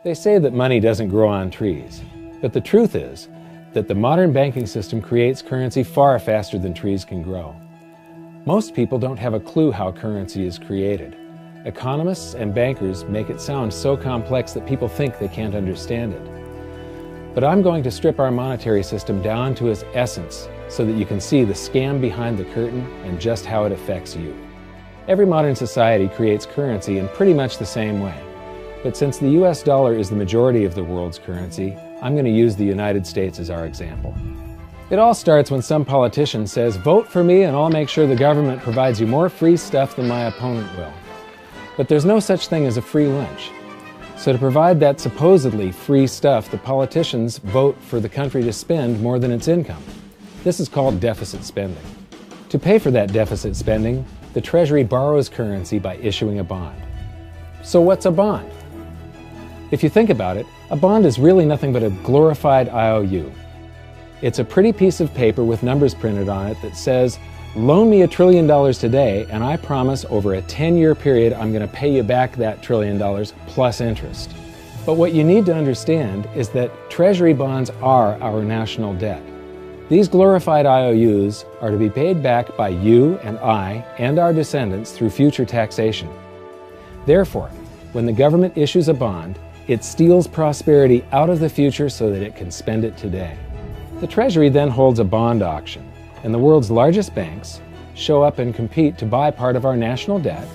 They say that money doesn't grow on trees, but the truth is that the modern banking system creates currency far faster than trees can grow. Most people don't have a clue how currency is created. Economists and bankers make it sound so complex that people think they can't understand it. But I'm going to strip our monetary system down to its essence so that you can see the scam behind the curtain and just how it affects you. Every modern society creates currency in pretty much the same way. But since the US dollar is the majority of the world's currency, I'm going to use the United States as our example. It all starts when some politician says, "Vote for me and I'll make sure the government provides you more free stuff than my opponent will." But there's no such thing as a free lunch. So to provide that supposedly free stuff, the politicians vote for the country to spend more than its income. This is called deficit spending. To pay for that deficit spending, the Treasury borrows currency by issuing a bond. So what's a bond? If you think about it, a bond is really nothing but a glorified IOU. It's a pretty piece of paper with numbers printed on it that says, "Loan me $1 trillion today, and I promise over a 10-year period I'm going to pay you back that $1 trillion plus interest." But what you need to understand is that Treasury bonds are our national debt. These glorified IOUs are to be paid back by you and I and our descendants through future taxation. Therefore, when the government issues a bond, it steals prosperity out of the future so that it can spend it today. The Treasury then holds a bond auction, and the world's largest banks show up and compete to buy part of our national debt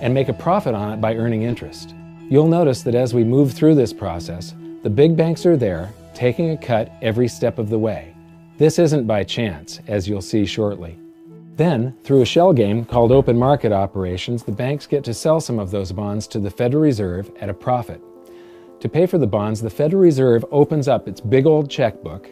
and make a profit on it by earning interest. You'll notice that as we move through this process, the big banks are there, taking a cut every step of the way. This isn't by chance, as you'll see shortly. Then, through a shell game called open market operations, the banks get to sell some of those bonds to the Federal Reserve at a profit. To pay for the bonds, the Federal Reserve opens up its big old checkbook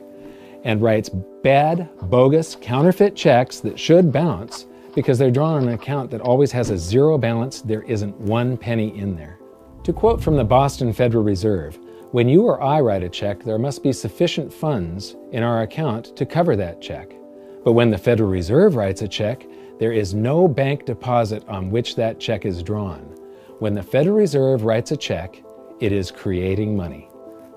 and writes bad, bogus, counterfeit checks that should bounce because they're drawn on an account that always has a zero balance. There isn't one penny in there. To quote from the Boston Federal Reserve, "When you or I write a check, there must be sufficient funds in our account to cover that check. But when the Federal Reserve writes a check, there is no bank deposit on which that check is drawn. When the Federal Reserve writes a check, it is creating money."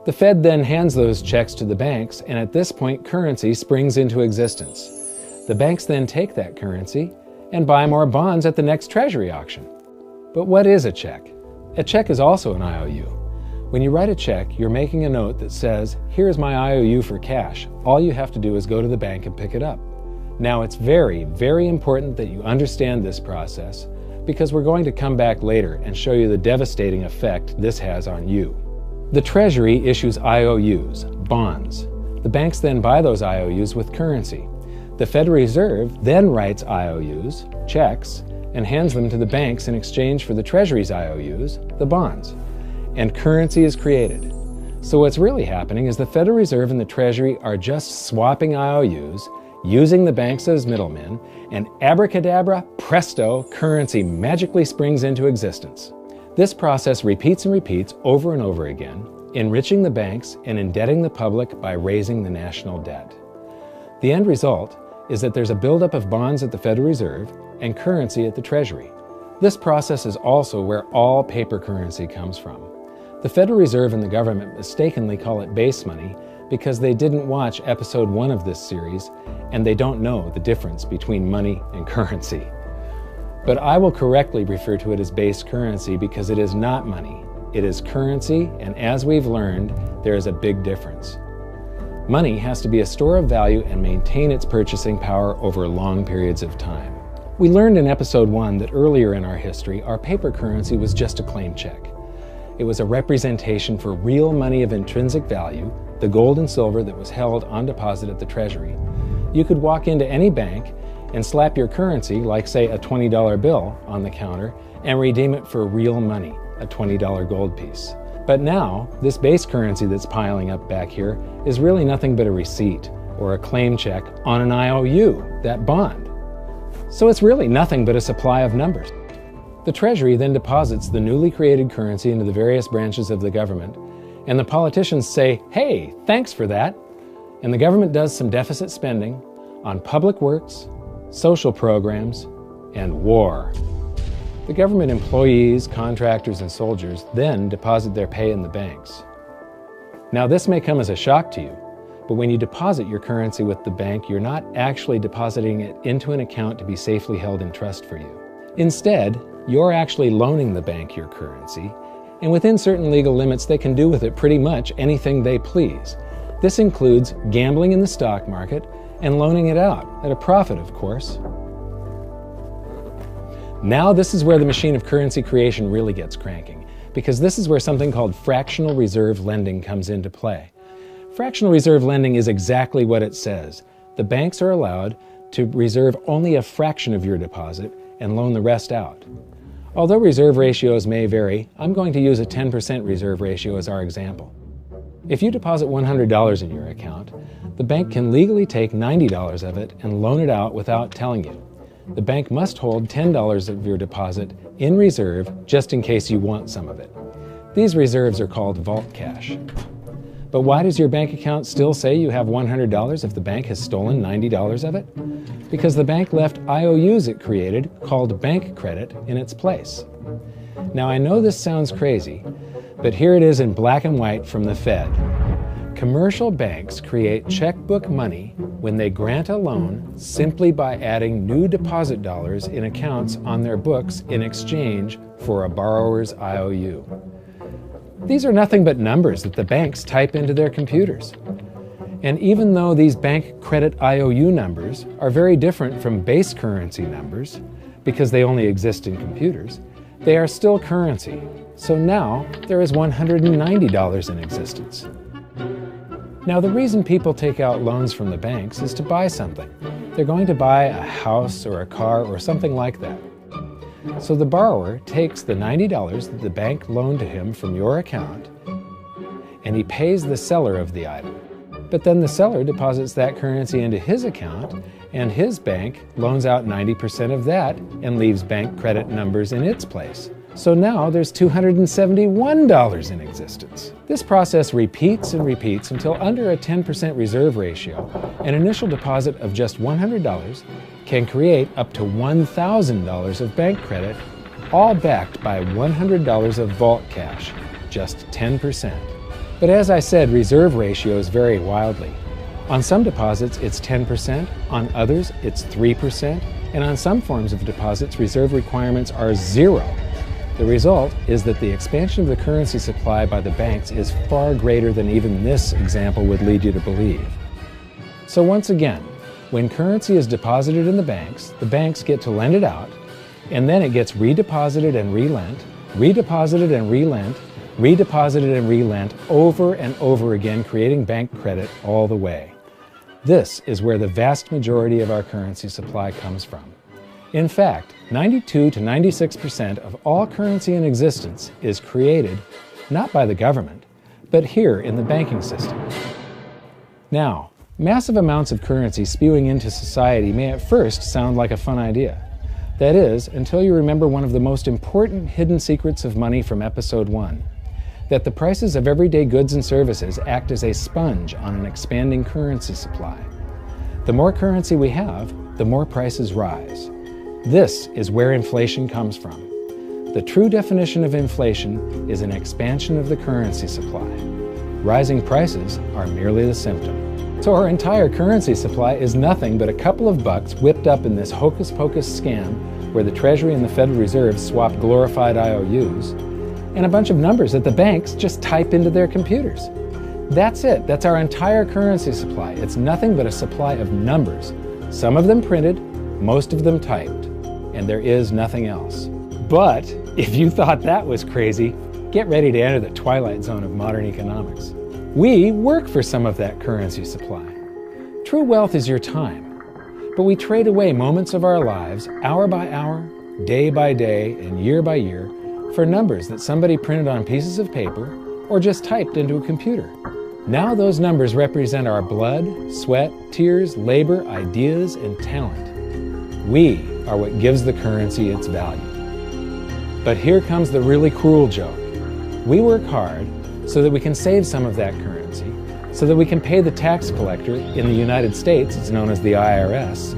The Fed then hands those checks to the banks, and at this point, currency springs into existence. The banks then take that currency and buy more bonds at the next Treasury auction. But what is a check? A check is also an IOU. When you write a check, you're making a note that says, "Here's my IOU for cash. All you have to do is go to the bank and pick it up." Now, it's very, very important that you understand this process because we're going to come back later and show you the devastating effect this has on you. The Treasury issues IOUs, bonds. The banks then buy those IOUs with currency. The Federal Reserve then writes IOUs, checks, and hands them to the banks in exchange for the Treasury's IOUs, the bonds. And currency is created. So what's really happening is the Federal Reserve and the Treasury are just swapping IOUs, using the banks as middlemen, and abracadabra, presto, currency magically springs into existence. This process repeats and repeats over and over again, enriching the banks and indebting the public by raising the national debt. The end result is that there's a buildup of bonds at the Federal Reserve and currency at the Treasury. This process is also where all paper currency comes from. The Federal Reserve and the government mistakenly call it base money because they didn't watch episode 1 of this series and they don't know the difference between money and currency. But I will correctly refer to it as base currency because it is not money. It is currency, and as we've learned, there is a big difference. Money has to be a store of value and maintain its purchasing power over long periods of time. We learned in episode 1 that earlier in our history, our paper currency was just a claim check. It was a representation for real money of intrinsic value, the gold and silver that was held on deposit at the Treasury. You could walk into any bank and slap your currency, like say a $20 bill, on the counter and redeem it for real money, a $20 gold piece. But now, this base currency that's piling up back here is really nothing but a receipt or a claim check on an IOU, that bond. So it's really nothing but a supply of numbers. The Treasury then deposits the newly created currency into the various branches of the government, and the politicians say, "Hey, thanks for that." And the government does some deficit spending on public works, social programs, and war. The government employees, contractors, and soldiers then deposit their pay in the banks. Now, this may come as a shock to you, but when you deposit your currency with the bank, you're not actually depositing it into an account to be safely held in trust for you. Instead, you're actually loaning the bank your currency, and within certain legal limits, they can do with it pretty much anything they please. This includes gambling in the stock market and loaning it out, at a profit, of course. Now this is where the machine of currency creation really gets cranking, because this is where something called fractional reserve lending comes into play. Fractional reserve lending is exactly what it says. The banks are allowed to reserve only a fraction of your deposit and loan the rest out. Although reserve ratios may vary, I'm going to use a 10% reserve ratio as our example. If you deposit $100 in your account, the bank can legally take $90 of it and loan it out without telling you. The bank must hold $10 of your deposit in reserve just in case you want some of it. These reserves are called vault cash. But why does your bank account still say you have $100 if the bank has stolen $90 of it? Because the bank left IOUs it created, called bank credit, in its place. Now I know this sounds crazy, but here it is in black and white from the Fed. Commercial banks create checkbook money when they grant a loan simply by adding new deposit dollars in accounts on their books in exchange for a borrower's IOU. These are nothing but numbers that the banks type into their computers. And even though these bank credit IOU numbers are very different from base currency numbers, because they only exist in computers, they are still currency. So now there is $190 in existence. Now the reason people take out loans from the banks is to buy something. They're going to buy a house or a car or something like that. So the borrower takes the $90 that the bank loaned to him from your account, and he pays the seller of the item. But then the seller deposits that currency into his account, and his bank loans out 90% of that and leaves bank credit numbers in its place. So now there's $271 in existence. This process repeats and repeats until under a 10% reserve ratio, an initial deposit of just $100 can create up to $1,000 of bank credit, all backed by $100 of vault cash, just 10%. But as I said, reserve ratios vary wildly. On some deposits, it's 10%, on others, it's 3%, and on some forms of deposits, reserve requirements are 0. The result is that the expansion of the currency supply by the banks is far greater than even this example would lead you to believe. So once again, when currency is deposited in the banks get to lend it out, and then it gets redeposited and relent, redeposited and relent, redeposited and relent over and over again, creating bank credit all the way. This is where the vast majority of our currency supply comes from. In fact, 92 to 96% of all currency in existence is created not by the government, but here in the banking system. Now, massive amounts of currency spewing into society may at first sound like a fun idea. That is, until you remember one of the most important hidden secrets of money from episode 1, that the prices of everyday goods and services act as a sponge on an expanding currency supply. The more currency we have, the more prices rise. This is where inflation comes from. The true definition of inflation is an expansion of the currency supply. Rising prices are merely the symptom. So our entire currency supply is nothing but a couple of bucks whipped up in this hocus-pocus scam where the Treasury and the Federal Reserve swap glorified IOUs, and a bunch of numbers that the banks just type into their computers. That's it. That's our entire currency supply. It's nothing but a supply of numbers. Some of them printed, most of them typed, and there is nothing else. But if you thought that was crazy, get ready to enter the twilight zone of modern economics. We work for some of that currency supply. True wealth is your time, but we trade away moments of our lives, hour by hour, day by day, and year by year, for numbers that somebody printed on pieces of paper or just typed into a computer. Now those numbers represent our blood, sweat, tears, labor, ideas, and talent. We are what gives the currency its value. But here comes the really cruel joke. We work hard so that we can save some of that currency, so that we can pay the tax collector. In the United States, it's known as the IRS.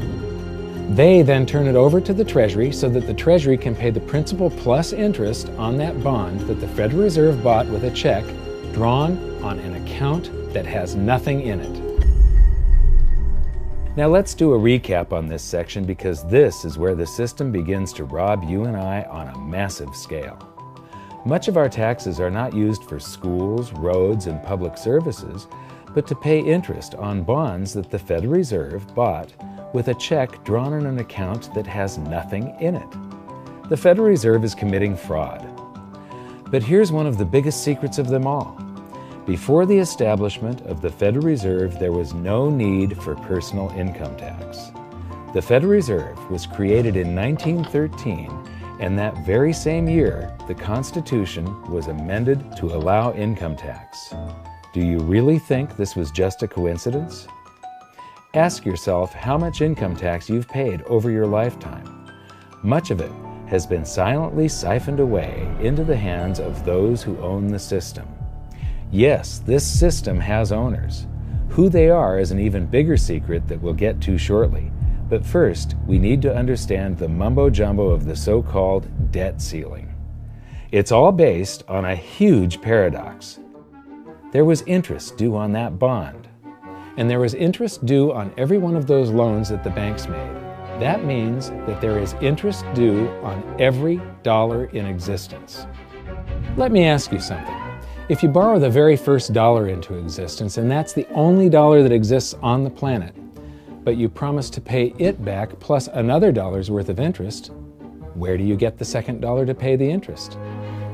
They then turn it over to the Treasury so that the Treasury can pay the principal plus interest on that bond that the Federal Reserve bought with a check drawn on an account that has nothing in it. Now let's do a recap on this section, because this is where the system begins to rob you and I on a massive scale. Much of our taxes are not used for schools, roads, and public services, but to pay interest on bonds that the Federal Reserve bought with a check drawn on an account that has nothing in it. The Federal Reserve is committing fraud. But here's one of the biggest secrets of them all. Before the establishment of the Federal Reserve, there was no need for personal income tax. The Federal Reserve was created in 1913, and that very same year, the Constitution was amended to allow income tax. Do you really think this was just a coincidence? Ask yourself how much income tax you've paid over your lifetime. Much of it has been silently siphoned away into the hands of those who own the system. Yes, this system has owners. Who they are is an even bigger secret that we'll get to shortly. But first, we need to understand the mumbo-jumbo of the so-called debt ceiling. It's all based on a huge paradox. There was interest due on that bond, and there was interest due on every one of those loans that the banks made. That means that there is interest due on every dollar in existence. Let me ask you something. If you borrow the very first dollar into existence, and that's the only dollar that exists on the planet, but you promise to pay it back plus another dollar's worth of interest, where do you get the second dollar to pay the interest?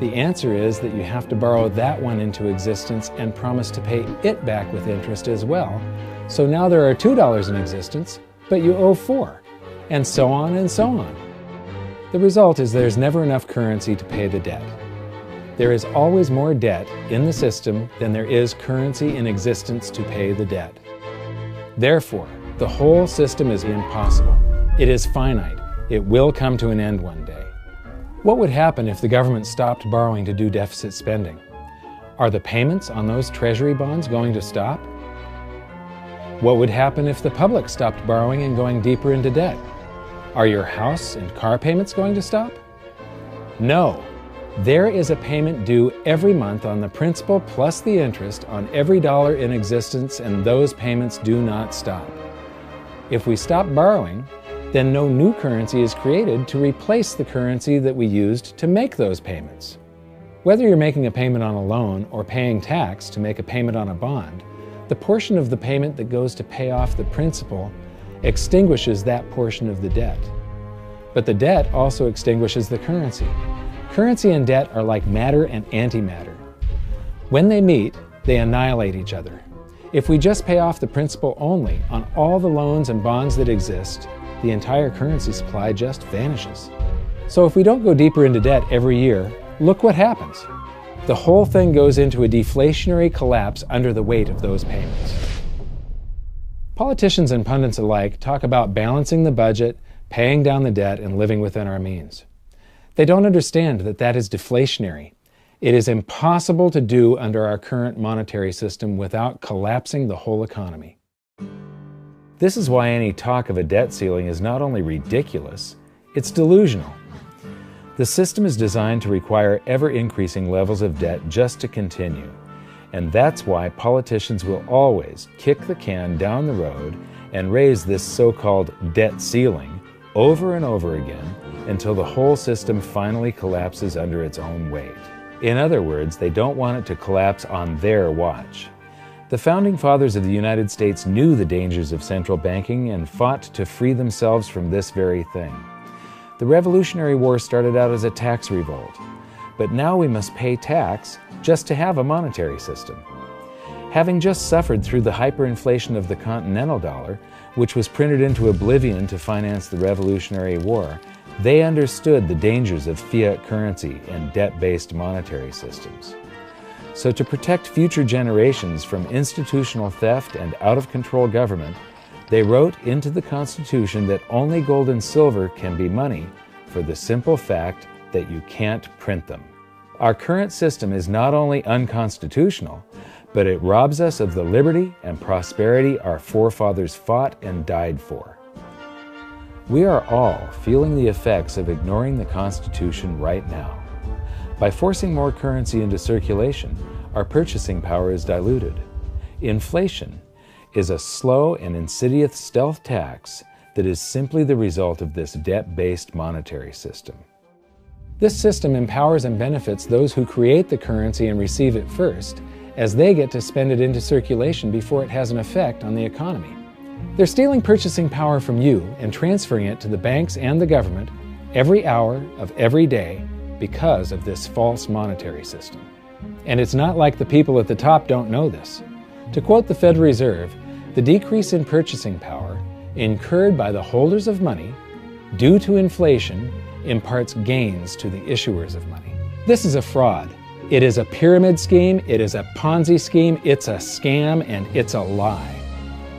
The answer is that you have to borrow that one into existence and promise to pay it back with interest as well. So now there are $2 in existence, but you owe $4, and so on and so on. The result is there's never enough currency to pay the debt. There is always more debt in the system than there is currency in existence to pay the debt. Therefore, the whole system is impossible. It is finite. It will come to an end one day. What would happen if the government stopped borrowing to do deficit spending? Are the payments on those treasury bonds going to stop? What would happen if the public stopped borrowing and going deeper into debt? Are your house and car payments going to stop? No. There is a payment due every month on the principal plus the interest on every dollar in existence, and those payments do not stop. If we stop borrowing, then no new currency is created to replace the currency that we used to make those payments. Whether you're making a payment on a loan or paying tax to make a payment on a bond, the portion of the payment that goes to pay off the principal extinguishes that portion of the debt. But the debt also extinguishes the currency. Currency and debt are like matter and antimatter. When they meet, they annihilate each other. If we just pay off the principal only on all the loans and bonds that exist, the entire currency supply just vanishes. So if we don't go deeper into debt every year, look what happens. The whole thing goes into a deflationary collapse under the weight of those payments. Politicians and pundits alike talk about balancing the budget, paying down the debt, and living within our means. They don't understand that that is deflationary. It is impossible to do under our current monetary system without collapsing the whole economy. This is why any talk of a debt ceiling is not only ridiculous, it's delusional. The system is designed to require ever-increasing levels of debt just to continue. And that's why politicians will always kick the can down the road and raise this so-called debt ceiling over and over again until the whole system finally collapses under its own weight. In other words, they don't want it to collapse on their watch. The Founding Fathers of the United States knew the dangers of central banking and fought to free themselves from this very thing. The Revolutionary War started out as a tax revolt, but now we must pay tax just to have a monetary system. Having just suffered through the hyperinflation of the continental dollar, which was printed into oblivion to finance the Revolutionary War, they understood the dangers of fiat currency and debt-based monetary systems. So to protect future generations from institutional theft and out-of-control government, they wrote into the Constitution that only gold and silver can be money for the simple fact that you can't print them. Our current system is not only unconstitutional, but it robs us of the liberty and prosperity our forefathers fought and died for. We are all feeling the effects of ignoring the Constitution right now. By forcing more currency into circulation, our purchasing power is diluted. Inflation is a slow and insidious stealth tax that is simply the result of this debt-based monetary system. This system empowers and benefits those who create the currency and receive it first, as they get to spend it into circulation before it has an effect on the economy. They're stealing purchasing power from you and transferring it to the banks and the government every hour of every day because of this false monetary system. And it's not like the people at the top don't know this. To quote the Federal Reserve, the decrease in purchasing power incurred by the holders of money due to inflation imparts gains to the issuers of money. This is a fraud. It is a pyramid scheme, it is a Ponzi scheme, it's a scam, and it's a lie.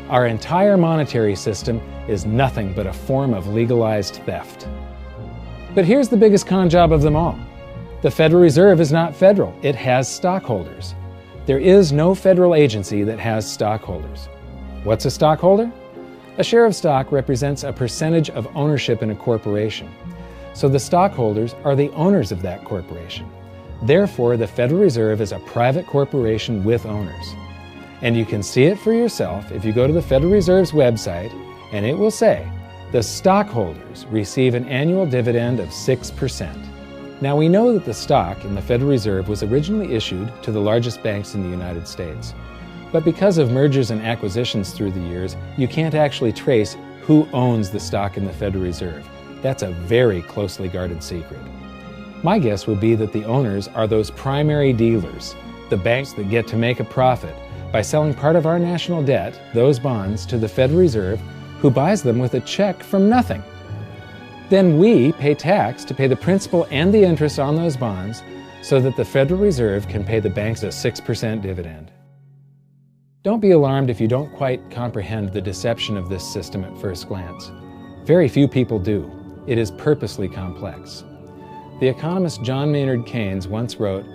Our entire monetary system is nothing but a form of legalized theft. But here's the biggest con job of them all. The Federal Reserve is not federal, it has stockholders. There is no federal agency that has stockholders. What's a stockholder? A share of stock represents a percentage of ownership in a corporation. So the stockholders are the owners of that corporation. Therefore, the Federal Reserve is a private corporation with owners. And you can see it for yourself if you go to the Federal Reserve's website, and it will say, the stockholders receive an annual dividend of 6%. Now we know that the stock in the Federal Reserve was originally issued to the largest banks in the United States. But because of mergers and acquisitions through the years, you can't actually trace who owns the stock in the Federal Reserve. That's a very closely guarded secret. My guess would be that the owners are those primary dealers, the banks that get to make a profit by selling part of our national debt, those bonds, to the Federal Reserve, who buys them with a check from nothing. Then we pay tax to pay the principal and the interest on those bonds so that the Federal Reserve can pay the banks a 6% dividend. Don't be alarmed if you don't quite comprehend the deception of this system at first glance. Very few people do. It is purposely complex. The economist John Maynard Keynes once wrote,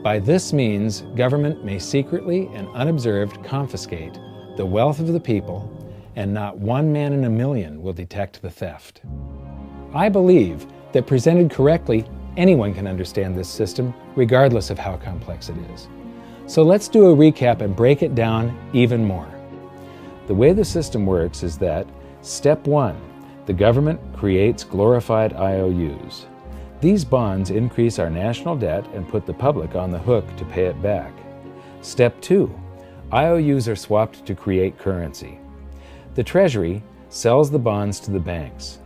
"By this means, government may secretly and unobserved confiscate the wealth of the people, and not one man in a million will detect the theft." I believe that presented correctly, anyone can understand this system, regardless of how complex it is. So let's do a recap and break it down even more. The way the system works is that, step 1, the government creates glorified IOUs. These bonds increase our national debt and put the public on the hook to pay it back. Step 2, IOUs are swapped to create currency. The Treasury sells the bonds to the banks.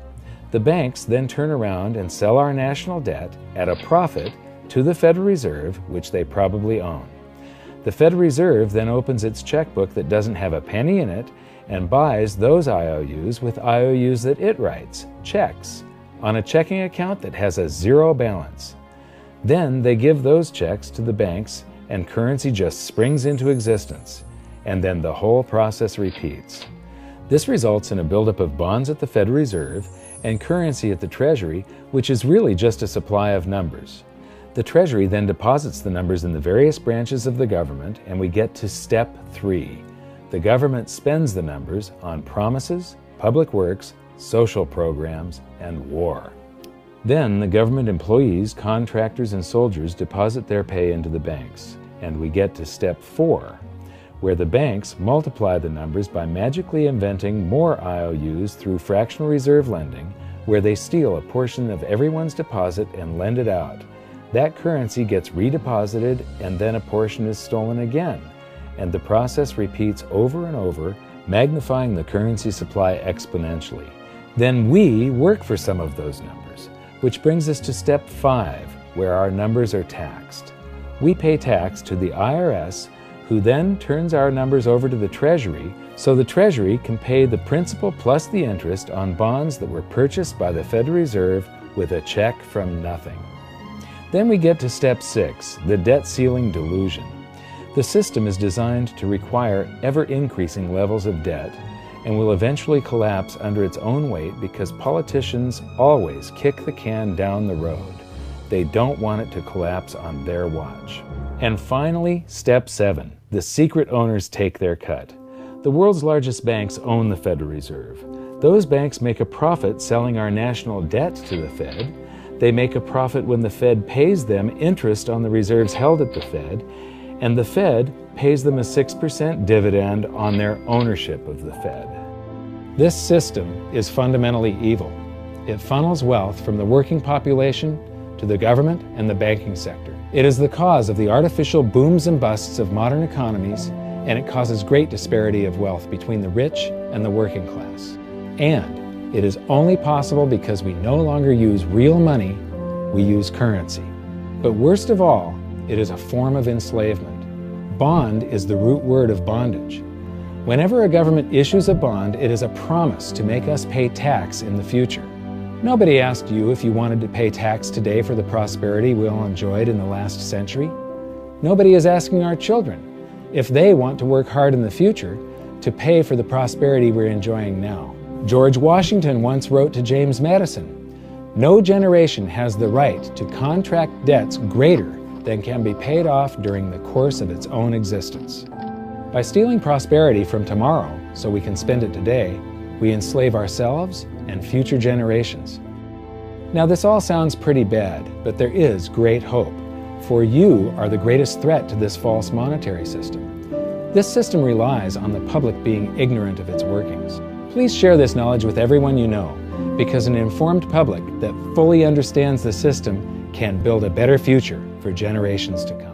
The banks then turn around and sell our national debt at a profit to the Federal Reserve, which they probably own. The Federal Reserve then opens its checkbook that doesn't have a penny in it and buys those IOUs with IOUs that it writes, checks, on a checking account that has a zero balance. Then they give those checks to the banks and currency just springs into existence, and then the whole process repeats. This results in a buildup of bonds at the Federal Reserve and currency at the Treasury, which is really just a supply of numbers. The Treasury then deposits the numbers in the various branches of the government, and we get to step 3. The government spends the numbers on promises, public works, social programs, and war. Then the government employees, contractors, and soldiers deposit their pay into the banks, and we get to step 4, where the banks multiply the numbers by magically inventing more IOUs through fractional reserve lending, where they steal a portion of everyone's deposit and lend it out. That currency gets redeposited, and then a portion is stolen again, and the process repeats over and over, magnifying the currency supply exponentially. Then we work for some of those numbers, which brings us to step 5, where our numbers are taxed. We pay tax to the IRS, who then turns our numbers over to the Treasury, so the Treasury can pay the principal plus the interest on bonds that were purchased by the Federal Reserve with a check from nothing. Then we get to step 6, the debt ceiling delusion. The system is designed to require ever-increasing levels of debt and will eventually collapse under its own weight because politicians always kick the can down the road. They don't want it to collapse on their watch. And finally, step 7, the secret owners take their cut. The world's largest banks own the Federal Reserve. Those banks make a profit selling our national debt to the Fed. They make a profit when the Fed pays them interest on the reserves held at the Fed, and the Fed pays them a 6% dividend on their ownership of the Fed. This system is fundamentally evil. It funnels wealth from the working population to the government and the banking sector. It is the cause of the artificial booms and busts of modern economies, and it causes great disparity of wealth between the rich and the working class. And it is only possible because we no longer use real money, we use currency. But worst of all, it is a form of enslavement. Bond is the root word of bondage. Whenever a government issues a bond, it is a promise to make us pay tax in the future. Nobody asked you if you wanted to pay tax today for the prosperity we all enjoyed in the last century. Nobody is asking our children if they want to work hard in the future to pay for the prosperity we're enjoying now. George Washington once wrote to James Madison, "No generation has the right to contract debts greater than can be paid off during the course of its own existence." By stealing prosperity from tomorrow so we can spend it today, we enslave ourselves and future generations. Now this all sounds pretty bad, but there is great hope, for you are the greatest threat to this false monetary system. This system relies on the public being ignorant of its workings. Please share this knowledge with everyone you know, because an informed public that fully understands the system can build a better future for generations to come.